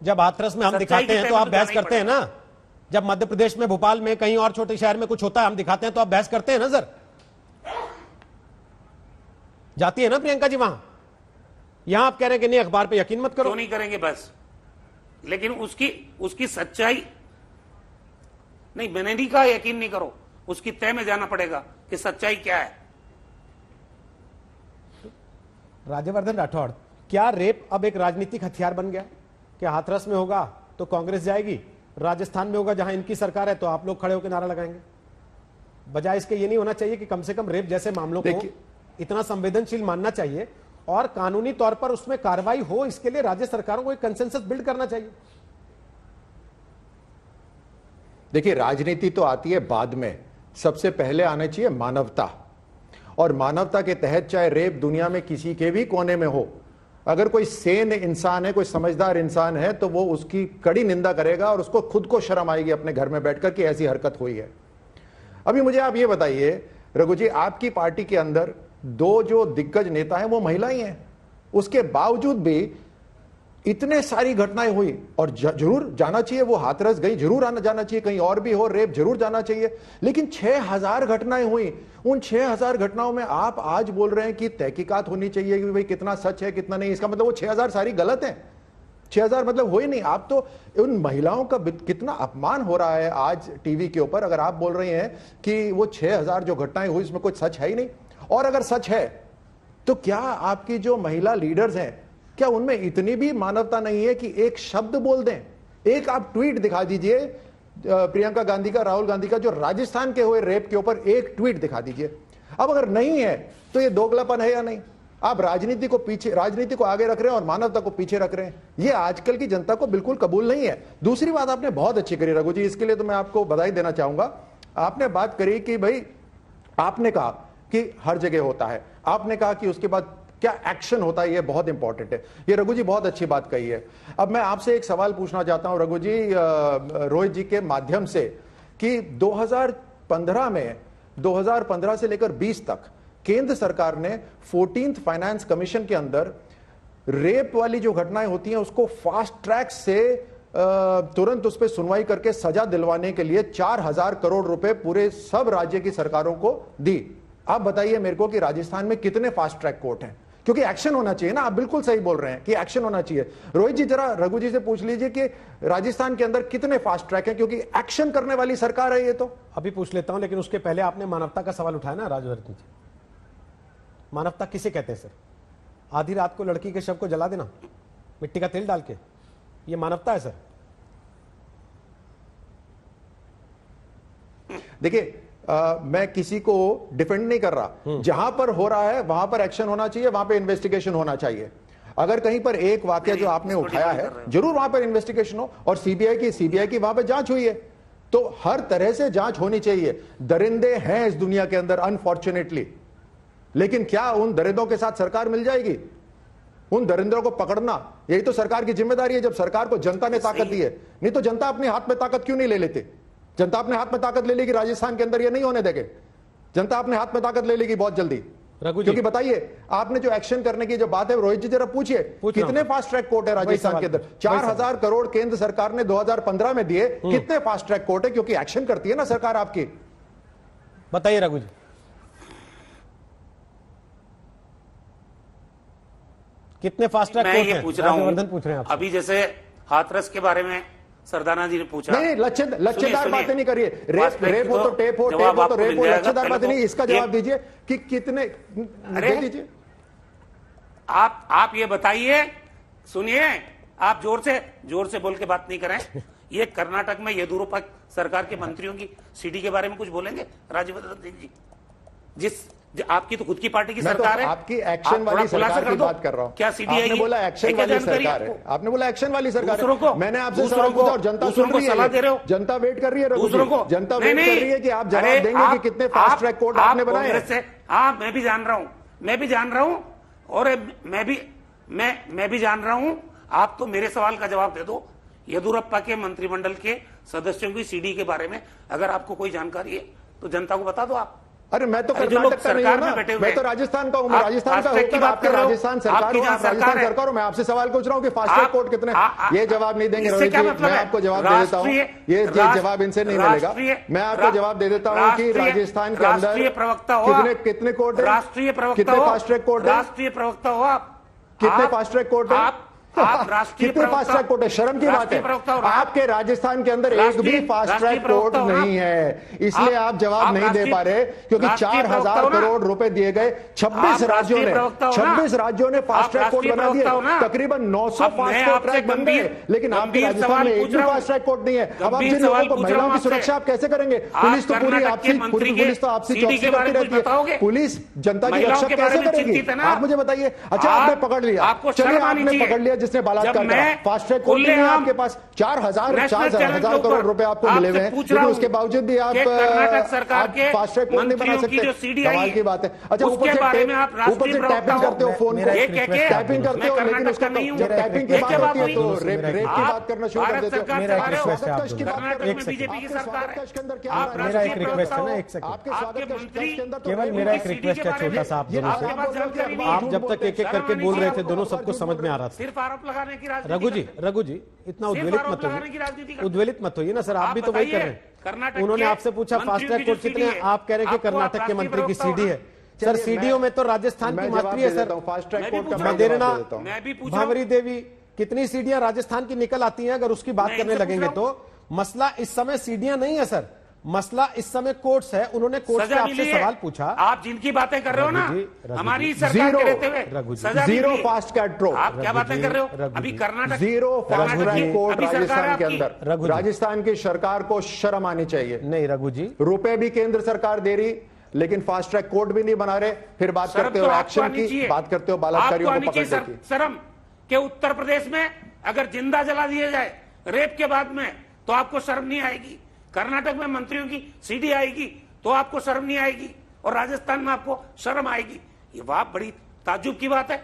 जब हाथरस में हम दिखाते हैं तो आप बहस करते हैं ना। जब मध्य प्रदेश में, भोपाल में, कहीं और छोटे शहर में कुछ होता है, हम दिखाते हैं तो आप बहस करते हैं ना सर। जाती है ना प्रियंका जी वहां। यहां आप कह रहे हैं कि नहीं, अखबार पे यकीन मत करो। क्यों नहीं करेंगे बस, लेकिन उसकी सच्चाई नहीं, मैंने नहीं कहा यकीन नहीं करो, उसकी तय में जाना पड़ेगा कि सच्चाई क्या है। राज्यवर्धन राठौड़, क्या रेप अब एक राजनीतिक हथियार बन गया? क्या हाथरस में होगा तो कांग्रेस जाएगी, राजस्थान में होगा जहां इनकी सरकार है तो आप लोग खड़े होकर नारा लगाएंगे? बजाय इसके ये नहीं होना चाहिए कि कम से कम रेप जैसे मामलों को इतना संवेदनशील मानना चाहिए और कानूनी तौर पर उसमें कार्रवाई हो, इसके लिए राज्य सरकारों को एक कंसेंसस बिल्ड करना चाहिए। देखिए, राजनीति तो आती है बाद में, सबसे पहले आना चाहिए मानवता। और मानवता के तहत चाहे रेप दुनिया में किसी के भी कोने में हो, अगर कोई सेन इंसान है, कोई समझदार इंसान है, तो वो उसकी कड़ी निंदा करेगा और उसको खुद को शर्म आएगी अपने घर में बैठकर कि ऐसी हरकत हुई है। अभी मुझे आप ये बताइए रघु जी, आपकी पार्टी के अंदर दो जो दिग्गज नेता हैं वो महिला ही हैं, उसके बावजूद भी इतने सारी घटनाएं हुई। और जरूर जाना चाहिए, वो हाथरस गई, जरूर आना जाना चाहिए, कहीं और भी हो रेप जरूर जाना चाहिए, लेकिन 6000 घटनाएं हुई। उन 6000 घटनाओं में आप आज बोल रहे हैं कि तहकीकात होनी चाहिए कि भाई कितना सच है कितना नहीं। इसका मतलब वो 6000 सारी गलत है। 6000 मतलब हो ही नहीं। आप तो उन महिलाओं का कितना अपमान हो रहा है आज टीवी के ऊपर, अगर आप बोल रहे हैं कि वो 6000 जो घटनाएं हुई इसमें कुछ सच है ही नहीं। और अगर सच है तो क्या आपकी जो महिला लीडर्स हैं, क्या उनमें इतनी भी मानवता नहीं है कि एक शब्द बोल दें? एक आप ट्वीट दिखा दीजिए प्रियंका गांधी का, राहुल गांधी का, जो राजस्थान के हुए रेप के ऊपर एक ट्वीट दिखा दीजिए। अब अगर नहीं है तो ये दोगलापन है या नहीं? आप राजनीति को आगे रख रहे हैं और मानवता को पीछे रख रहे हैं। ये आजकल की जनता को बिल्कुल कबूल नहीं है। दूसरी बात आपने बहुत अच्छी करी रघु जी, इसके लिए तो मैं आपको बधाई देना चाहूंगा। आपने बात करी कि भाई, आपने कहा कि हर जगह होता है, आपने कहा कि उसके बाद क्या एक्शन होता है, ये बहुत इंपॉर्टेंट है। ये रघु जी बहुत अच्छी बात कही है। अब मैं आपसे एक सवाल पूछना चाहता हूं रघु जी, रोहित जी के माध्यम से, कि 2015 से लेकर 20 तक केंद्र सरकार ने 14th फाइनेंस कमीशन के अंदर रेप वाली जो घटनाएं होती हैं उसको फास्ट ट्रैक से तुरंत उस पर सुनवाई करके सजा दिलवाने के लिए 4000 करोड़ रुपए पूरे सब राज्य की सरकारों को दी। आप बताइए मेरे को कि राजस्थान में कितने फास्ट ट्रैक कोर्ट हैं? क्योंकि एक्शन होना चाहिए ना। आप बिल्कुल सही बोल रहे हैं कि एक्शन होना चाहिए। रोहित जी जरा रघु जी से पूछ लीजिए कि राजस्थान के अंदर कितने फास्ट ट्रैक हैं, क्योंकि एक्शन करने वाली सरकार है ये। तो अभी पूछ लेता हूं, लेकिन उसके पहले आपने मानवता का सवाल उठाया ना राजवर्धन जी। मानवता किसे कहते हैं सर? आधी रात को लड़की के शव को जला देना मिट्टी का तेल डाल के, ये मानवता है सर? देखिए, मैं किसी को डिफेंड नहीं कर रहा। जहां पर हो रहा है वहां पर एक्शन होना चाहिए, वहां पर इन्वेस्टिगेशन होना चाहिए। अगर कहीं पर एक वाकया जो आपने उठाया है, जरूर वहां पर इन्वेस्टिगेशन हो, और सीबीआई की वहां पर जांच हुई है, तो हर तरह से जांच होनी चाहिए। दरिंदे हैं इस दुनिया के अंदर अनफॉर्चुनेटली, लेकिन क्या उन दरिंदों के साथ सरकार मिल जाएगी? उन दरिंदों को पकड़ना यही तो सरकार की जिम्मेदारी है, जब सरकार को जनता ने ताकत दी है। नहीं तो जनता अपने हाथ में ताकत क्यों नहीं ले लेती? जनता अपने हाथ में ताकत ले लेगी, राजस्थान के अंदर ये नहीं होने देंगे। जनता अपने हाथ में ताकत ले लेगी बहुत जल्दी। क्योंकि बताइए, आपने जो एक्शन करने की जो बात है, रोहित जी जरा पूछिए कितने फास्ट ट्रैक कोर्ट है राजस्थान के अंदर? 4000 करोड़ केंद्र सरकार ने 2015 में दिए। कितने फास्ट ट्रैक कोर्ट है? क्योंकि एक्शन करती है ना सरकार आपकी। बताइए रघु जी, कितने फास्ट ट्रैक कोर्ट हैं? पूछ रहा हूं अभी, जैसे हाथरस के बारे में सरदाना जी ने पूछा। नहीं, लच्छेदार बातें नहीं करिए। रेप हो तो टेप हो, टेप हो तो रेप हो, लच्छेदार बातें नहीं। इसका जवाब दीजिए कि कितने दे दीजिए। आप ये बताइए, सुनिए, आप जोर से बोल के बात नहीं करें। ये कर्नाटक में येदियुरप्पा सरकार के मंत्रियों की सीडी के बारे में कुछ बोलेंगे राज्यवर्धन सिंह जी? आपकी तो खुद की पार्टी की सरकार है। आपकी एक्शन वाली सरकार की बात कर रहा हूं। क्या सीडी आपने बोला एक्शन वाली सरकार है, आपने बोला एक्शन वाली सरकार है। मैंने आपसे सवाल पूछा और जनता सुन रही है, जनता वेट कर रही है, दूसरों को जनता वेट कर रही है कि आप जवाब देंगे कि कितने फास्ट ट्रैक कोर्ट आपने बनाए हैं। हाँ, मैं भी जान रहा हूं और मैं भी जान रहा हूं। आप तो मेरे सवाल का जवाब दे दो। येदियुरप्पा के मंत्रिमंडल के सदस्यों की सीडी के बारे में अगर आपको कोई जानकारी है तो जनता को बता दो। आप अरे मैं तो अरे जो लोग कर्नाटक का नहीं सरकार हूं में ना, बैठे हुए मैं तो हैं। राजस्थान का हूं, मैं आप राजस्थान का फास्ट ट्रैक की होकर बात आपके कर रहे हो, राजस्थान सरकार आपकी हो, जहां आप राजस्थान सरकार है। सरकार हो, मैं आपसे सवाल पूछ रहा हूं कि फास्ट ट्रैक कोर्ट कितने, ये जवाब नहीं देंगे इससे रोहित क्या जी, मतलब मैं है? आपको जवाब दे देता हूं, ये जवाब इनसे नहीं मिलेगा। मैं आपको जवाब दे देता हूं कि राजस्थान के अंदर राष्ट्रीय प्रवक्ता हो आप। कितने कोर्ट है, राष्ट्रीय प्रवक्ता कितने हो, फास्ट ट्रैक कोर्ट है, राष्ट्रीय प्रवक्ता हो आप, कितने आप- फास्ट ट्रैक कोर्ट है, आप राष्ट्रीय कितने फास्ट ट्रैक कोर्ट है, शर्म की बात राष्ट्रीय है। प्रवक्ता हो, आपके राजस्थान के अंदर एक भी फास्ट ट्रैक कोर्ट नहीं है, इसलिए आप जवाब नहीं दे पा रहे, क्योंकि 4,000 करोड़ रुपए दिए गए 26 राज्यों ने, 26 राज्यों ने फास्ट ट्रैक कोर्ट बना दिए, तकरीबन 900 फास्ट ट्रैक बन गए, लेकिन आपके राजस्थान में एक भी फास्ट ट्रैक कोर्ट नहीं है। अब आप जिन लोगों को, महिलाओं की सुरक्षा आप कैसे करेंगे? पुलिस तो पूरी आपसी, पुलिस तो आपसी चौकसी करती रहती है, पुलिस जनता की रक्षा कैसे करेगी? आप मुझे बताइए। अच्छा, आपने पकड़ लिया, चलिए आपने पकड़ लिया जिसने बलात्कार करा, फास्ट ट्रैक कोर्ट नहीं है आपके पास, 4,000 करोड़ रुपए आपको मिले हुए हैं, लेकिन उसके बावजूद भी आप फास्ट ट्रैक कोर्ट नहीं बना सकते। कमाल की बात है। अच्छा, ऊपर से टैपिंग करते हो फोन को, टैपिंग करते हो, लेकिन उसका जब टैपिंग की बात होती है तो रेप की बात करना शुरू कर देते हो। मेरा एक रिक्वेस्ट है, आप दोनों में बीजेपी की सरकार है, मेरा एक रिक्वेस्ट है ना, एक सेकंड, आपके स्वागत कक्ष के अंदर केवल मेरा एक रिक्वेस्ट है छोटा सा आप दोनों से। आप जब तक एक एक करके बोल रहे थे दोनों, सबको समझ में आ रहा था। सिर्फ आरोप लगाने की राजनीति रघु जी इतना उद्वेलित मत होइए, उद्वेलित मत होइए ना सर, आप भी तो वही कर रहे हैं। उन्होंने आपसे पूछा फास्ट ट्रैक कोर्ट कितने हैं, आप कह रहे हैं कि कर्नाटक के मंत्री की सीडी है। सर सीडीओ में तो राजस्थान की मात्री है सर, फास्ट ट्रैक कोर्ट का मदेरणा, मैं भी पूछा, भावरी देवी, कितनी सीडियां राजस्थान की निकल आती हैं। अगर उसकी बात करने लगेंगे तो मसला इस समय सीडियां नहीं है सर, मसला इस समय कोर्ट्स है। उन्होंने कोर्ट से आपसे सवाल पूछा, आप जिनकी बातें कर रहे हो ना, हमारी सरकार के रहते हुए जीरो फास्ट ट्रैक कोर्ट, आप क्या बातें कर रहे हो? अभी Karnataka zero fast track court अभी सरकार है राजस्थान के आपकी। अंदर, राजस्थान की सरकार को शर्म आनी चाहिए। नहीं रघु जी, रुपए भी केंद्र सरकार दे रही, लेकिन फास्ट ट्रैक कोर्ट भी नहीं बना रहे, फिर बात करते हो एक्शन की, बात करते हो बलात्कारियों को पकड़ने की। शर्म के उत्तर प्रदेश में अगर जिंदा जला दिया जाए रेप के बाद में तो आपको शर्म नहीं आएगी, कर्नाटक में मंत्रियों की सीडी आएगी तो आपको शर्म नहीं आएगी, और राजस्थान में आपको शर्म आएगी। ये वाह, बड़ी ताज्जुब की बात है।